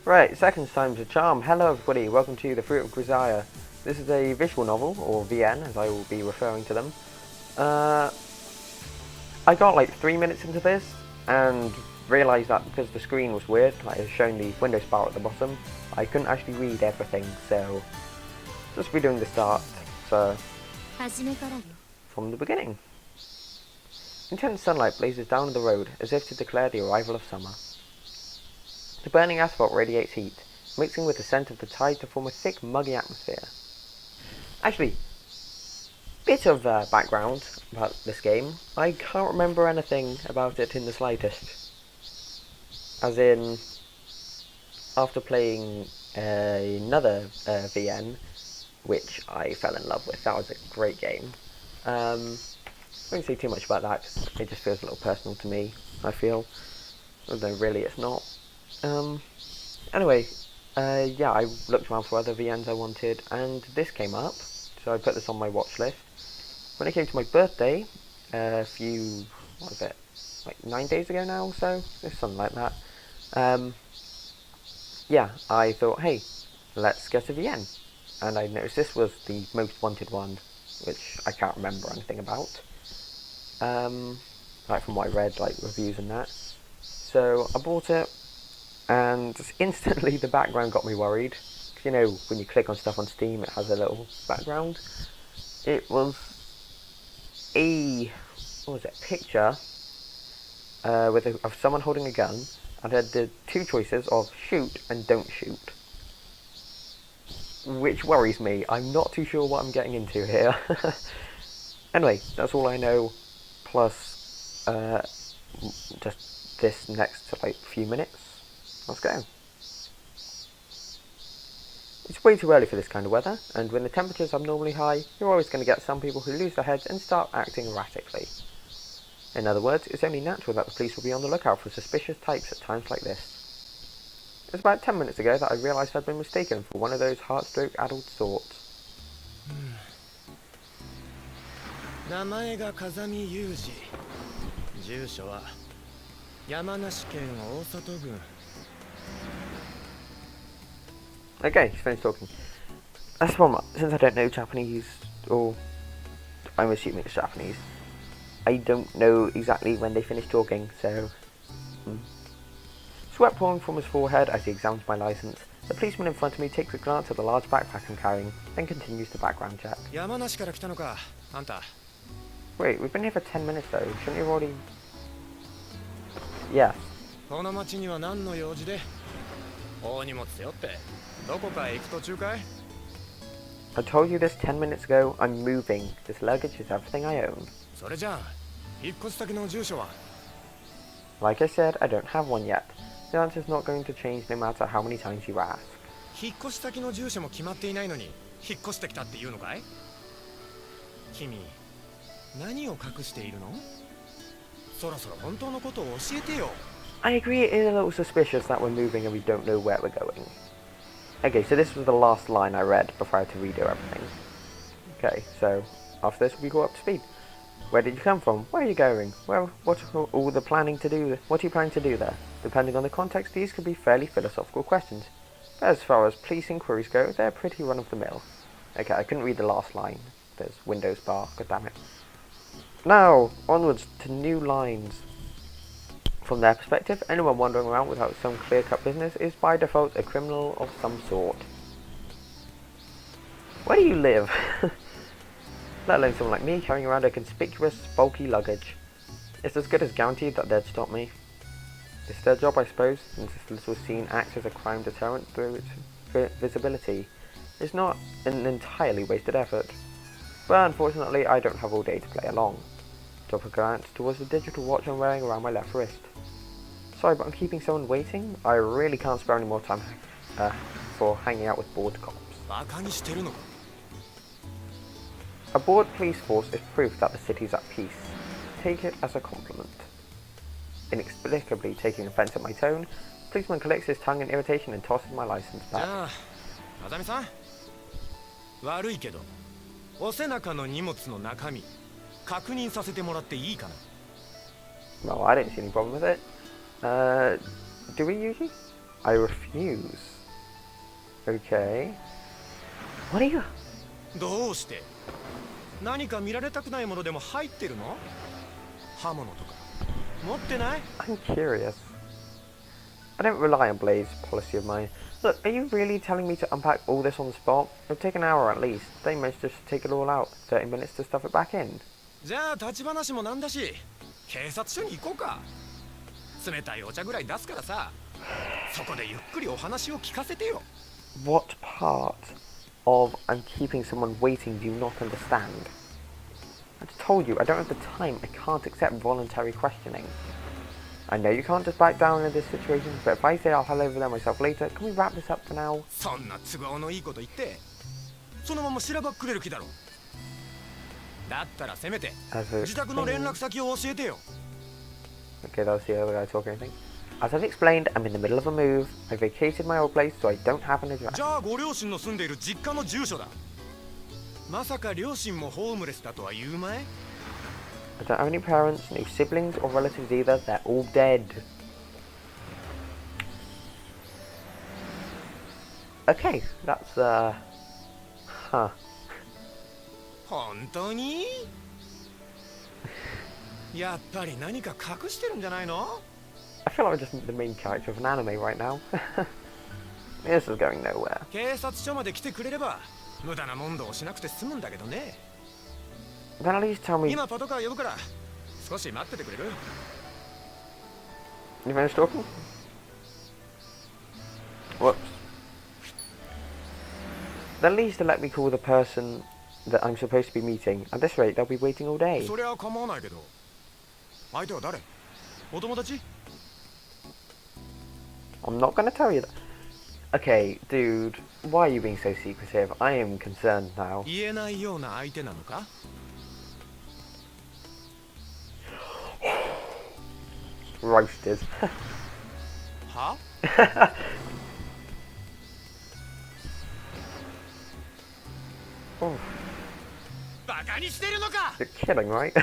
Right, second time's a charm. Hello everybody, welcome to The Fruit of Grisaia. This is a visual novel, or VN as I will be referring to them. I got like 3 minutes into this and realised that because the screen was weird, like it's showing the Windows bar at the bottom, I couldn't actually read everything, so just redoing the start, so from the beginning. Intense sunlight blazes down the road as if to declare the arrival of summer. The burning asphalt radiates heat, mixing with the scent of the tide to form a thick, muggy atmosphere. Actually, bit of background about this game. I can't remember anything about it in the slightest. As in, after playing another VN, which I fell in love with. That was a great game. I won't say too much about that because it just feels a little personal to me, I feel. Although really it's not. Anyway, yeah, I looked around for other VNs I wanted, and this came up, so I put this on my watch list. When it came to my birthday, a few, what was it, like 9 days ago now or so, something like that, yeah, I thought, hey, let's get a VN. And I noticed this was the most wanted one, which I can't remember anything about, like from what I read, like reviews and that. So I bought it, and instantly the background got me worried. Cause you know, when you click on stuff on Steam, it has a little background. It was a, what was it, picture of someone holding a gun, and had the two choices of shoot and don't shoot. Which worries me. I'm not too sure what I'm getting into here. Anyway, that's all I know, plus just this next like few minutes. Let's go. It's way too early for this kind of weather, and when the temperature is abnormally high, you're always going to get some people who lose their heads and start acting erratically. In other words, it's only natural that the police will be on the lookout for suspicious types at times like this. It was about 10 minutes ago that I realised I'd been mistaken for one of those heart-stroke adult sorts. 名前が風見雄二。住所は山梨県大里郡。 Okay, he's finished talking. That's one, since I don't know Japanese, or I'm assuming it's Japanese, I don't know exactly when they finish talking, so... Sweat pouring from his forehead as he examines my license, the policeman in front of me takes a glance at the large backpack I'm carrying, then continues the background check. 山梨から来たのか、あんた。 Wait, we've been here for 10 minutes though, shouldn't you have already... Yes. この町には何の用事で？大荷物背負って、どこかへ行く途中かい？ I told you this 10 minutes ago, I'm moving. This luggage is everything I own. それじゃあ、引っ越し先の住所は？ Like I said, I don't have one yet. The answer's not going to change no matter how many times you ask. 引っ越し先の住所も決まっていないのに、引っ越してきたっていうのかい？君、何を隠しているの？そろそろ本当のことを教えてよ。 I agree it is a little suspicious that we're moving and we don't know where we're going. Okay, so this was the last line I read before I had to redo everything. Okay, so after this we go up to speed. Where did you come from? Where are you going? What are all the planning to do? What are you planning to do there? Depending on the context, these could be fairly philosophical questions. But as far as police inquiries go, they're pretty run-of-the-mill. Okay, I couldn't read the last line. There's Windows bar, goddammit. Now, onwards to new lines. From their perspective, anyone wandering around without some clear-cut business is by default a criminal of some sort. Where do you live? Let alone someone like me carrying around a conspicuous, bulky luggage. It's as good as guaranteed that they'd stop me. It's their job, I suppose, since this little scene acts as a crime deterrent through its visibility. It's not an entirely wasted effort. But unfortunately, I don't have all day to play along. Drop a glance towards the digital watch I'm wearing around my left wrist. Sorry, but I'm keeping someone waiting. I really can't spare any more time for hanging out with bored cops. A bored police force is proof that the city's at peace. Take it as a compliment. Inexplicably taking offence at my tone, the policeman collects his tongue in irritation and tosses my license back. 悪いけど、お背中の荷物の中身、確認させてもらっていいかな？ No, I don't see any problem with it. Do we usually? I refuse. Okay. What are you? どうして？何か見られたくないものでも入ってるの？刃物とか持ってない？ I'm curious. I don't rely on Blade's policy of mine. Look, are you really telling me to unpack all this on the spot? It'll take an hour at least. They managed to just take it all out. 30 minutes to stuff it back in. じゃあ立ち話もなんだし、警察署に行こうか。冷たいお茶ぐらい出すからさ。そこでゆっくりお話を聞かせてよ。What part of I'm keeping someone waiting do you not understand? I just told you I don't have the time. I can't accept voluntary questioning. I know you can't just back down in this situation, but if I say I'll head over there myself later, can we wrap this up for now? そんな都合のいいこと言って、そのまましらばっくれる気だろ。だったらせめて自宅の連絡先を教えてよ。 Okay, that was the other guy talking, I think. As I've explained, I'm in the middle of a move. I vacated my old place, so I don't have an address. じゃあご両親の住んでいる実家の住所だ。まさか両親もホームレスだとは言うまい？ I don't have any parents, no siblings or relatives either. They're all dead. Okay, that's huh. 本当に？やっぱり何か隠してるんじゃないの？ I feel like I'm just the main character of an anime right now. This is going nowhere. 警察署まで来てくれれば無駄な問答をしなくて済むんだけどね。 Then at least tell me. 今パトカー呼ぶから少し待っててくれる？ You finished talking? Whoops. At least to let me call the person that I'm supposed to be meeting. At this rate, they'll be waiting all day. そりゃ構わないけど。相手は誰？お友達？ I'm not gonna tell you that. Okay, dude, why are you being so secretive? I am concerned now. 言えないような相手なのか？ Roasted. は？ Oh, バカにしてるのか？ you're kidding, right?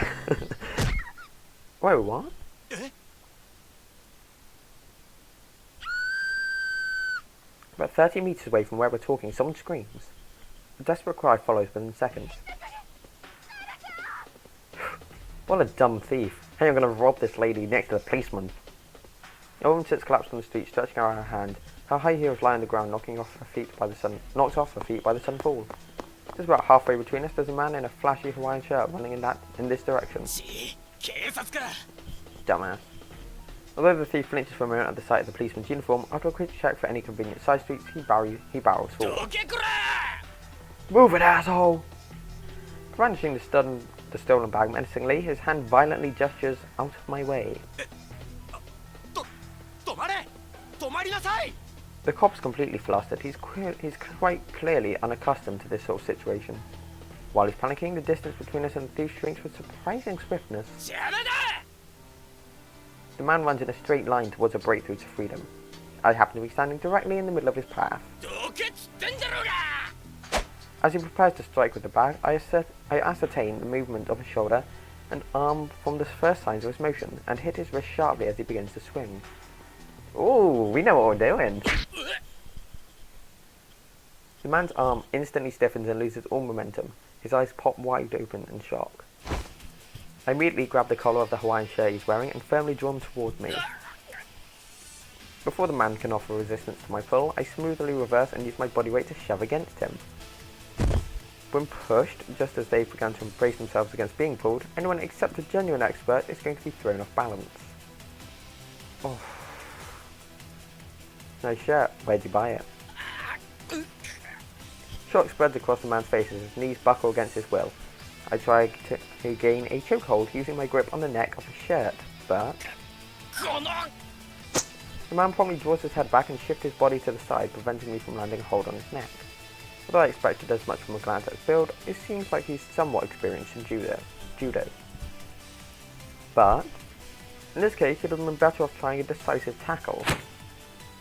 Wait, what? え？ About 30 meters away from where we're talking, someone screams. A desperate cry follows within seconds. What a dumb thief. Hey, I'm gonna rob this lady next to the policeman. A woman sits collapsed on the street, stretching out her hand. Her high heels lie on the ground, knocked off her feet by the sun fall. Just about halfway between us, there's a man in a flashy Hawaiian shirt running in this direction. 警察か。 Dumbass. Although the thief flinches for a moment at the sight of the policeman's uniform, after a quick check for any convenient side streets, he barrels forward. どけこら！ Move it, asshole! Brandishing the stolen bag menacingly, his hand violently gestures out of my way. 止まれ！止まりなさい！ The cop's completely flustered. He's quite clearly unaccustomed to this sort of situation. While he's panicking, the distance between us and the thief shrinks with surprising swiftness. 知らないだ！ The man runs in a straight line towards a breakthrough to freedom. I happen to be standing directly in the middle of his path. どけっつってんだろうが！ As he prepares to strike with the bag, I ascertain the movement of his shoulder and arm from the first signs of his motion, and hit his wrist sharply as he begins to swing. Ooh, we know what we're doing. The man's arm instantly stiffens and loses all momentum. His eyes pop wide open in shock. I immediately grab the collar of the Hawaiian shirt he's wearing and firmly draw him towards me. Before the man can offer resistance to my pull, I smoothly reverse and use my body weight to shove against him. When pushed, just as they've begun to brace themselves against being pulled, anyone except a genuine expert is going to be thrown off balance. Oh. Nice shirt. Where'd you buy it? Shock spreads across the man's face as his knees buckle against his will. I try to gain a chokehold using my grip on the neck of his shirt, but... The man promptly draws his head back and shifts his body to the side, preventing me from landing a hold on his neck. Although I expected as much from a glance at his build, it seems like he's somewhat experienced in judo. But, in this case, he'd have been better off trying a decisive tackle.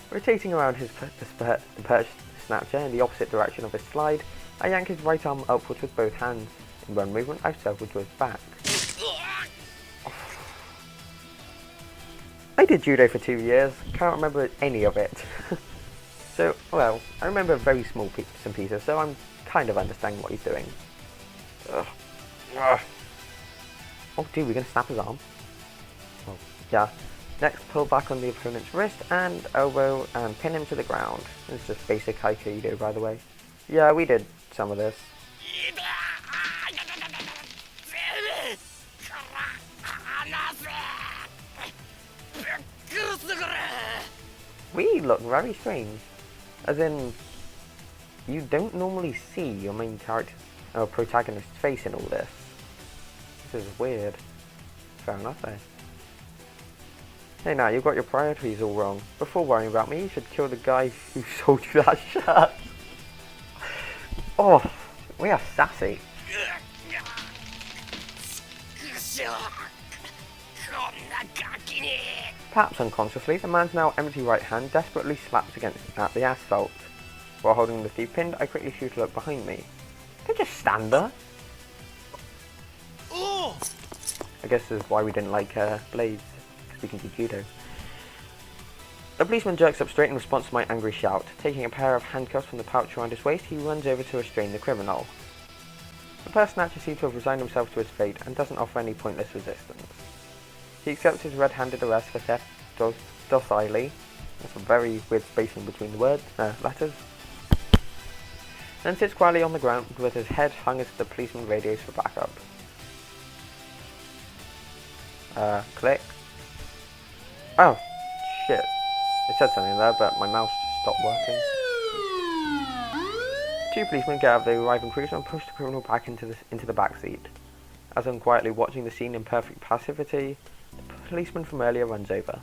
Rotating around his perched snatcher in the opposite direction of his slide, I yank his right arm upwards with both hands. In one movement, I circle to his back. I did judo for 2 years, can't remember any of it. So, well, I remember very small bits and pieces, so I'm kind of understanding what he's doing. Ugh. Ugh. Oh dude, we're gonna snap his arm. Oh, yeah. Next, pull back on the opponent's wrist and elbow and pin him to the ground. This is just basic Aikido, by the way. Yeah, we did some of this. We look very strange. As in, you don't normally see your main character or protagonist's face in all this. This is weird. Fair enough, eh? Hey now, you've got your priorities all wrong. Before worrying about me, you should kill the guy who sold you that shirt. Oh, we are sassy. Perhaps unconsciously, the man's now empty right hand desperately slaps at the asphalt. While holding the thief pinned, I quickly shoot a look behind me. They just stand there. I guess this is why we didn't like blades, because we can do judo. The policeman jerks up straight in response to my angry shout. Taking a pair of handcuffs from the pouch around his waist, he runs over to restrain the criminal. The person actually seems to have resigned himself to his fate and doesn't offer any pointless resistance. He accepts his red-handed arrest for theft docilely. That's a very weird spacing between the letters. Then sits quietly on the ground with his head hung as the policeman radios for backup. Click. Oh, shit. It said something there, but my mouse just stopped working. Two policemen get out of the arriving cruiser and push the criminal back into the back seat. As I'm quietly watching the scene in perfect passivity, the policeman from earlier runs over.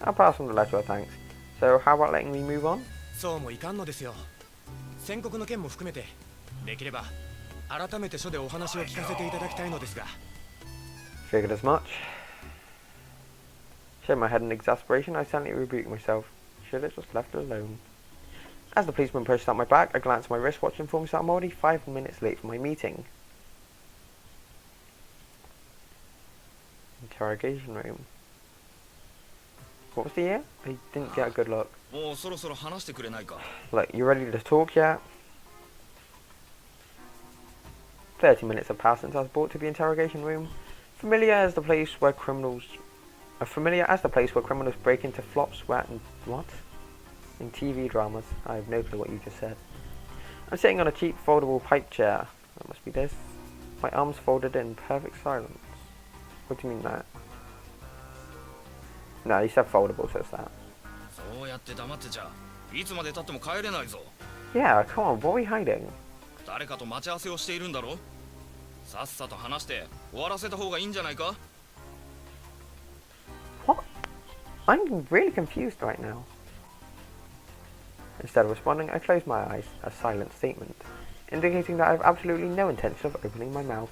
I'll pass on the letter of thanks. So how about letting me move on? Figured as much. Shake my head in exasperation, I suddenly rebuke myself. Should have just left it alone. As the policeman pushes out my back, I glance at my wristwatch and informs that I'm already 5 minutes late for my meeting. Interrogation room. What was the year? I didn't get a good look. Look, you ready to talk yet? 30 minutes have passed since I was brought to the interrogation room. Familiar as the place where criminals break into flop, sweat, and what? In TV dramas. I have no clue what you just said. I'm sitting on a cheap foldable pipe chair. That must be this. My arms folded in perfect silence. What do you mean that? No, you said foldable, so it's that. Yeah, come on, what are we hiding? What? I'm really confused right now. Instead of responding, I close my eyes, a silent statement, indicating that I have absolutely no intention of opening my mouth.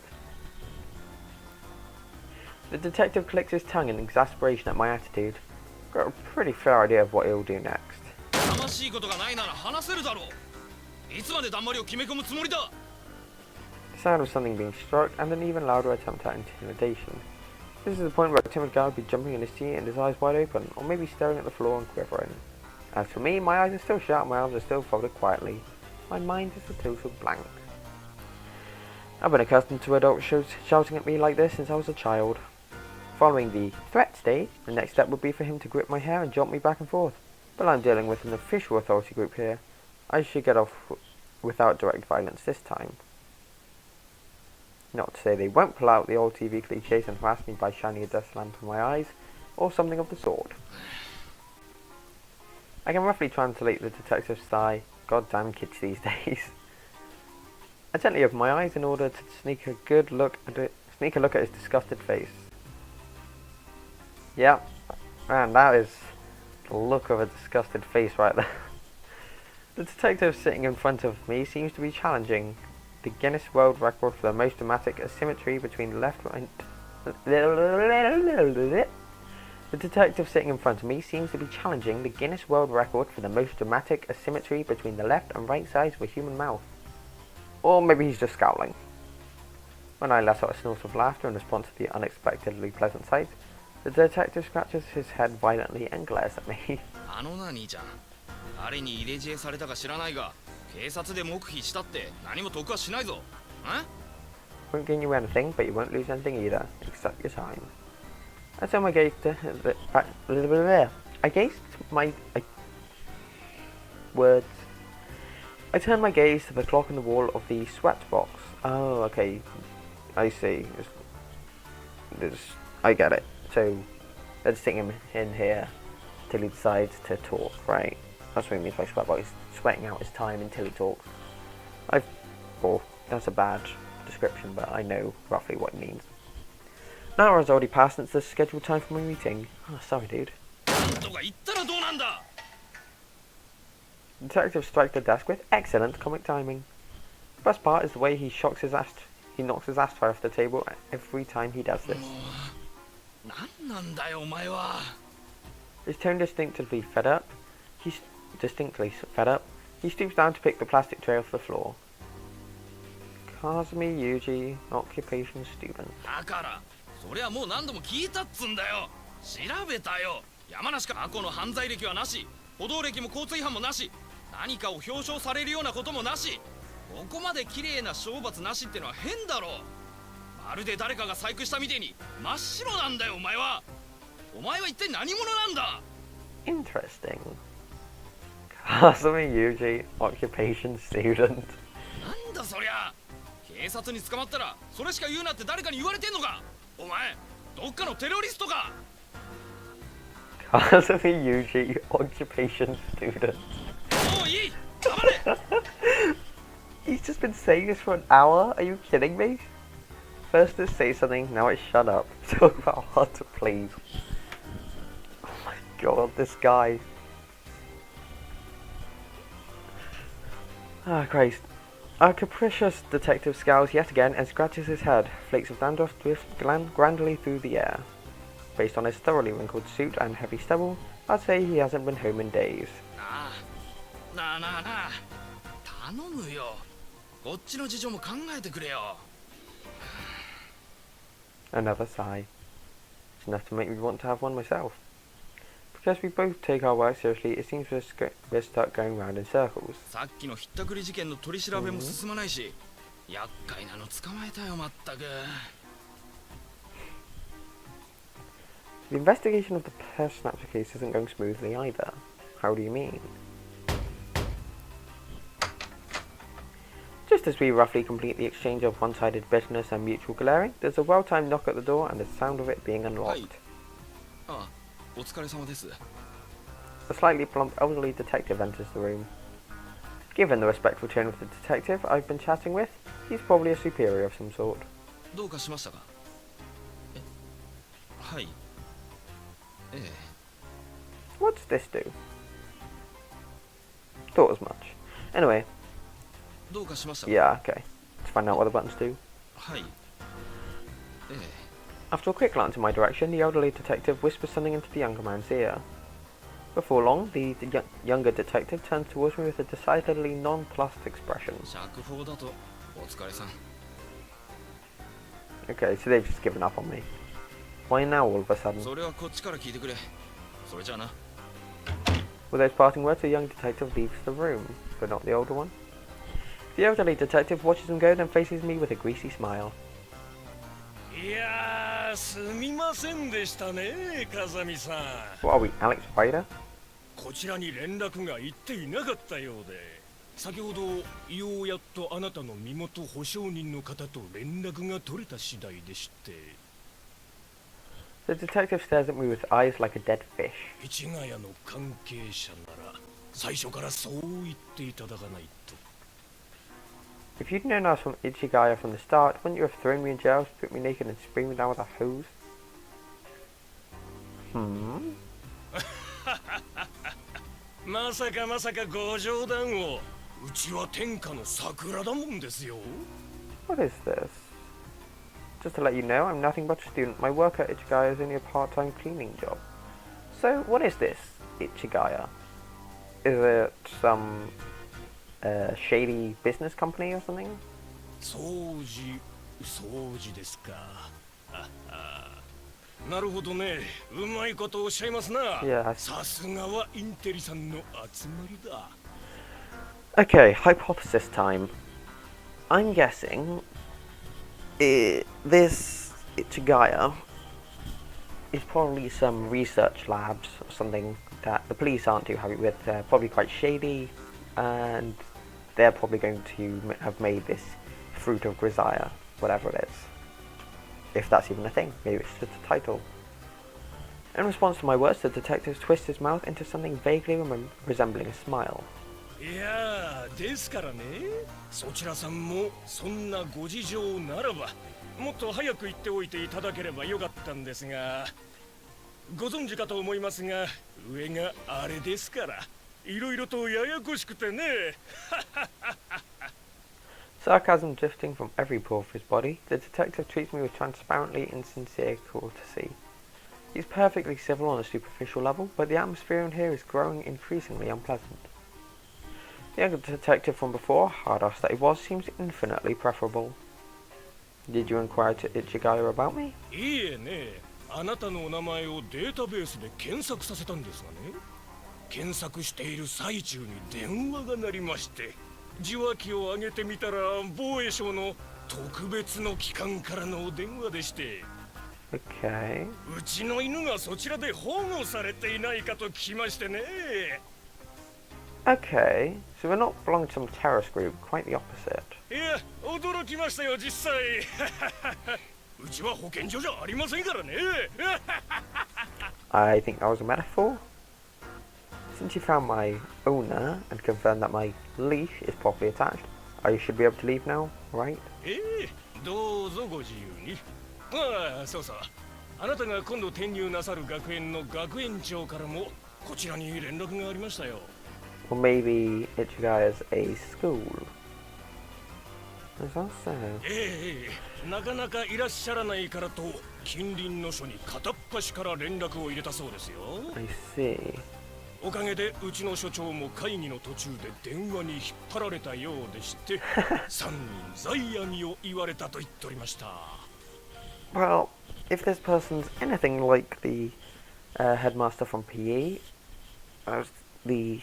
The detective clicks his tongue in exasperation at my attitude. Got a pretty fair idea of what he'll do next. The sound of something being struck and an even louder attempt at intimidation. This is the point where a timid guy would be jumping in his seat and his eyes wide open, or maybe staring at the floor and quivering. As for me, my eyes are still shut and my arms are still folded quietly. My mind is a total blank. I've been accustomed to adults shouting at me like this since I was a child. Following the threat stage, the next step would be for him to grip my hair and jump me back and forth. But I'm dealing with an official authority group here. I should get off without direct violence this time. Not to say they won't pull out the old TV cliches and harass me by shining a dust lamp in my eyes, or something of the sort. I can roughly translate the detective's sigh. Goddamn kids these days. I gently open my eyes in order to sneak a look at his disgusted face. Yep, man, that is the look of a disgusted face right there. The detective sitting in front of me seems to be challenging the Guinness World Record for the most dramatic asymmetry between the left and The detective sitting in front of me seems to be challenging the Guinness World Record for the most dramatic asymmetry between the left and right sides of a human mouth. Or maybe he's just scowling. When I let out a snort of laughter in response to the unexpectedly pleasant sight, the detective scratches his head violently and glares at me. あのな兄ちゃん、あれに入れ知恵されたか知らないが、警察で黙秘したって何も得はしないぞ。Won't gain you anything, but you won't lose anything either, except your time. I turned my gaze to I turned my gaze to the clock on the wall of the sweat box. Oh, okay. I see. I get it. So, let's stick him in here till he decides to talk, right? That's what he means by sweat box. He's sweating out his time until he talks. That's a bad description, but I know roughly what it means. An hour has already passed since the scheduled time for my meeting. Oh, sorry, dude. The detective strikes the desk with excellent comic timing. The best part is the way he knocks his ashtray off the table every time he does this. His tone distinctly fed up. He stoops down to pick the plastic tray off the floor. Kazumi Yuji, occupation student. そりゃもう何度も聞いたっつんだよ。調べたよ。山梨か過去の犯罪歴はなし、歩道歴も交通違反もなし、何かを表彰されるようなこともなし。ここまで綺麗な懲罰なしってのは変だろう。まるで誰かが細工したみてえに真っ白なんだよお前は。お前は一体何者なんだ。 Interesting. Kazumi Yuji, occupation student. なんだそりゃ。警察に捕まったらそれしか言うなって誰かに言われてんのか。お前どっかのテロリストか。 Kazumi Yuji, occupation student. もういい。黙れ。 He's just been saying this for an hour? Are you kidding me? First it's say something, now it's shut up. Talk about hard to please. Oh my god, this guy. Ah, Christ. Our capricious detective scowls yet again and scratches his head. Flakes of dandruff drift grandly through the air. Based on his thoroughly wrinkled suit and heavy stubble, I'd say he hasn't been home in days. なあ頼むよ。こっちの事情も考えてくれよ。 Another sigh. It's enough to make me want to have one myself. Because we both take our work seriously, it seems we're stuck going round in circles. さっきのひったくり事件の取り調べも進まないし、厄介なの捕まえたよまったく。 The investigation of the purse snatcher case isn't going smoothly either. How do you mean? Just as we roughly complete the exchange of one-sided bitterness and mutual glaring, there's a well-timed knock at the door and the sound of it being unlocked. お疲れ様です。 A slightly plump elderly detective enters the room. Given the respectful tone of the detective I've been chatting with, he's probably a superior of some sort. どうかしましたか。はい。What's this do? Thought as much. Anyway. どうかしましたか。 Yeah, okay. Let's find out what the buttons do. はい。After a quick glance in my direction, the elderly detective whispers something into the younger man's ear. Before long, the younger detective turns towards me with a decidedly nonplussed expression. 釈放だとお疲れさん。 Okay, so they've just given up on me. Why now all of a sudden? それはこっちから聞いてくれ。それじゃあな。 With those parting words, the young detective leaves the room, but not the older one. The elderly detective watches him go, then faces me with a greasy smile. いやー、すみませんでしたね、風見さん。 What are we, Alex Ryder? こちらに連絡が行っていなかったようで、先ほどようやっとあなたの身元保証人の方と連絡が取れた次第でして。 The detective stares at me with eyes like a dead fish. 市ヶ谷の関係者なら最初からそう言っていただかないと。 If you'd known I was from Ichigaya from the start, wouldn't you have thrown me in jail, stripped me naked and sprayed me down with a hose? Hmm? まさかご冗談を。うちは天下の桜だもんですよ。 What is this? Just to let you know, I'm nothing but a student. My work at Ichigaya is only a part-time cleaning job. So, what is this, Ichigaya? Is it some shady business company or something? 掃除掃除ですか。なるほどね。うまいことおっしゃいますな。 Yes. さすがはインテリさんの集まりだ。 Okay, hypothesis time. I'm guessing this Grisaia is probably some research labs or something that the police aren't too happy with. They're probably quite shady, and they're probably going to have made this fruit of Grisaia, whatever it is. If that's even a thing, maybe it's just a title. In response to my words, the detective twists his mouth into something vaguely resembling a smile. いやー、ですからね、そちらさんもそんなご事情ならばもっと早く言っておいていただければよかったんですが、ご存知かと思いますが、上があれですからいろいろとややこしくてね。Sarcasm drifting from every pore of his body, the detective treats me with transparently insincere courtesy. He's perfectly civil on a superficial level, but the atmosphere in here is growing increasingly unpleasant. The younger detective from before, hard-ass that he was, seems infinitely preferable. Did you inquire to Ichigaya about me? いいえね、あなたのお名前をデータベースで検索させたんですがね、検索している最中に電話が鳴りまして、受話器を上げてみたら防衛省の特別の機関からのお電話でして、 Okay. うちの犬がそちらで保護されていないかと聞きましてね。 Okay, so we're not belonging to some terrorist group, quite the opposite. いや、驚きましたよ実際。うちは保健所じゃありませんからね。 I think that was a metaphor. Since you found my owner and confirmed that my leash is properly attached, I should be able to leave now, right? どうぞご自由に。ああ、そうそう。あなたが今度転入なさる学園の学園長からもこちらに連絡がありましたよ。 Or maybe Ichigaya's a school. Is that so? なかなかいらっしゃらないからと近隣の署に片っ端から連絡を入れたそうですよ。 I see. おかげでうちの所長も会議の途中で電話に引っ張られたようでして3人在闇を言われたと言っておりました。 Well, if this person's anything like the headmaster from PE, the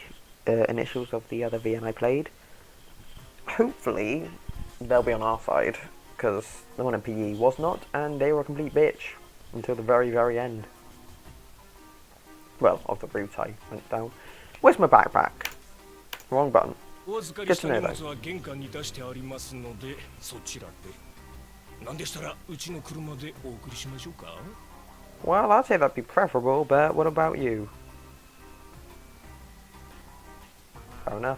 initials of the other VN I played, hopefully they'll be on our side, because the one in PE was not, and they were a complete bitch until the very, very end. Well, of the route I went down. Where's my backpack? Wrong button. お預かりした荷物は玄関に出してありますのでそちらで。なんでしたらうちの車でお送りしましょうか。 Well, I'd say that'd be preferable, but what about you? Fair enough.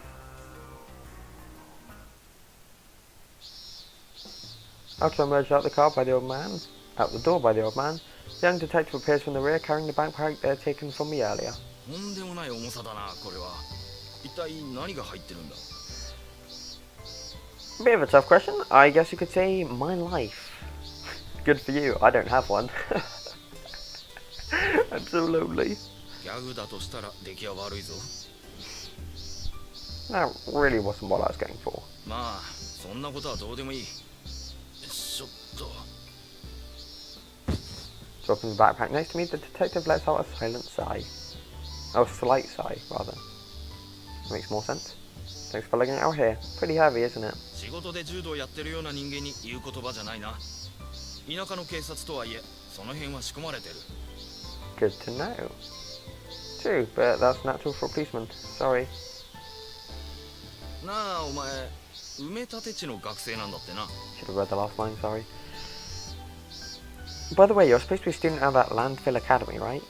After I emerged out the door by the old man, the young detective appears from the rear carrying the backpack they had taken from me earlier. とんでもない重さだなこれは。一体何が入ってるんだ。 Bit of a tough question. I guess you could say my life. Good for you. I don't have one. I'm so lonely. ギャグだとしたら出来は悪いぞ。 That really wasn't what I was going for. まあそんなことはどうでもいい。ちょっと。 Dropping the backpack next to me, the detective lets out a silent sigh. Oh, a slight sigh, rather. Makes more sense. Thanks for lugging it out here. Pretty heavy, isn't it? 仕事で柔道やってるような人間に言う言葉じゃないな。田舎の警察とはいえ、その辺は仕込まれてる。 Good to know. True, but that's natural for a policeman. Sorry. なあ、お前、埋め立て地の学生なんだってな。 Should have read the last line, sorry. By the way, you're supposed to be a student at that landfill academy, right?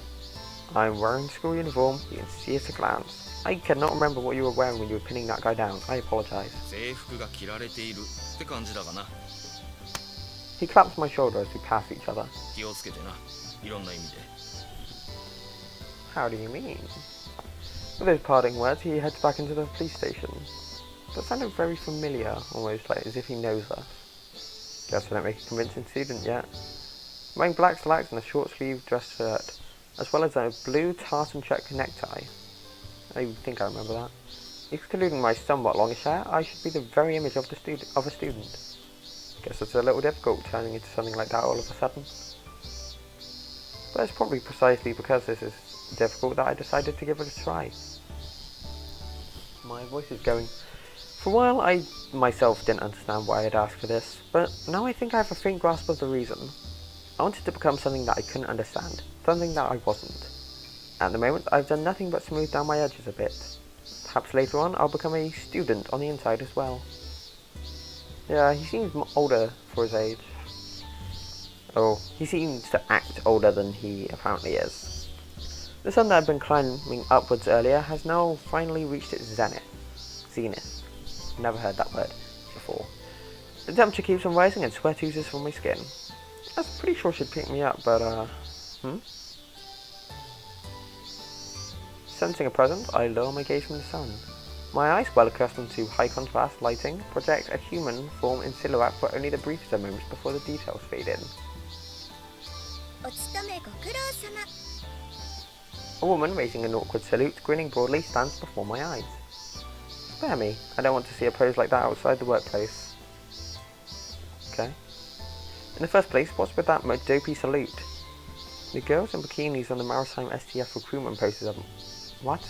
I'm wearing school uniform, you can see at a glance. I cannot remember what you were wearing when you were pinning that guy down. I apologize. 制服が着られているって感じだがな。 He claps my shoulder as we pass each other. 気をつけてな。いろんな意味で。 How do you mean? With those parting words, he heads back into the police station. That sounded very familiar, almost like as if he knows us. Guess I don't make a convincing student yet. Wearing black slacks and a short-sleeved dress shirt, as well as a blue tartan check necktie. I think I remember that. Excluding my somewhat longish hair, I should be the very image of a student. Guess it's a little difficult turning into something like that all of a sudden. But it's probably precisely because this is difficult that I decided to give it a try. My voice is going. For a while I myself didn't understand why I had asked for this, but now I think I have a faint grasp of the reason. I wanted to become something that I couldn't understand, something that I wasn't. At the moment I've done nothing but smooth down my edges a bit. Perhaps later on I'll become a student on the inside as well. Yeah, he seems older for his age. Oh, he seems to act older than he apparently is. The sun that had been climbing upwards earlier has now finally reached its zenith. Zenith. Never heard that word before. The temperature keeps on rising and sweat oozes from my skin. I was pretty sure she'd pick me up, but Sensing a presence, I lower my gaze from the sun. My eyes, well accustomed to high contrast lighting, project a human form in silhouette for only the briefest of moments before the details fade in. A woman raising an awkward salute, grinning broadly, stands before my eyes. Spare me, I don't want to see a pose like that outside the workplace. Okay. In the first place, what's with that dopey salute? The girls in bikinis on the Maritime STF recruitment posters are... What?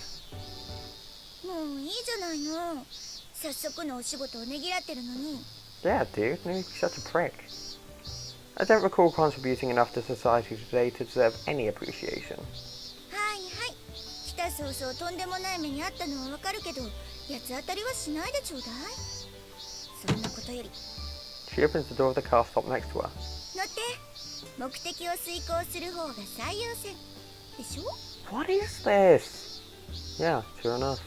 Yeah, dude, don't be such a prick. I don't recall contributing enough to society today to deserve any appreciation. She opens the door of the car stop next to her. What is this? Yeah, sure enough.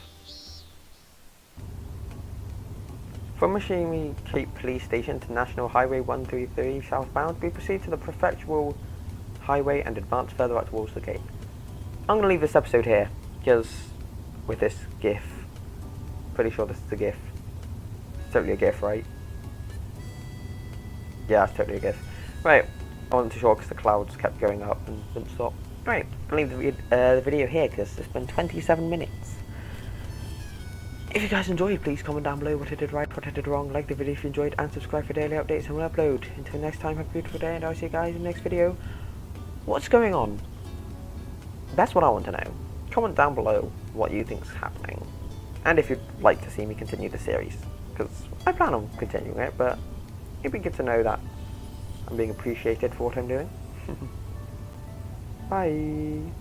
From Mashimi Cape Police Station to National Highway 133 southbound, we proceed to the Prefectural Highway and advance further out towards the gate. I'm going to leave this episode here, because with this GIF, pretty sure this is a GIF. It's totally a GIF, right? Yeah, it's totally a GIF. Right, I wasn't too sure because the clouds kept going up and didn't stop. Right, I'll leave the video here because it's been 27 minutes. If you guys enjoyed, please comment down below what I did right, what I did wrong, like the video if you enjoyed, and subscribe for daily updates and we'll upload. Until next time, have a beautiful day, and I'll see you guys in the next video. What's going on? That's what I want to know. Comment down below what you think is happening. And if you'd like to see me continue the series, because I plan on continuing it, but it'd be good to know that I'm being appreciated for what I'm doing. Bye.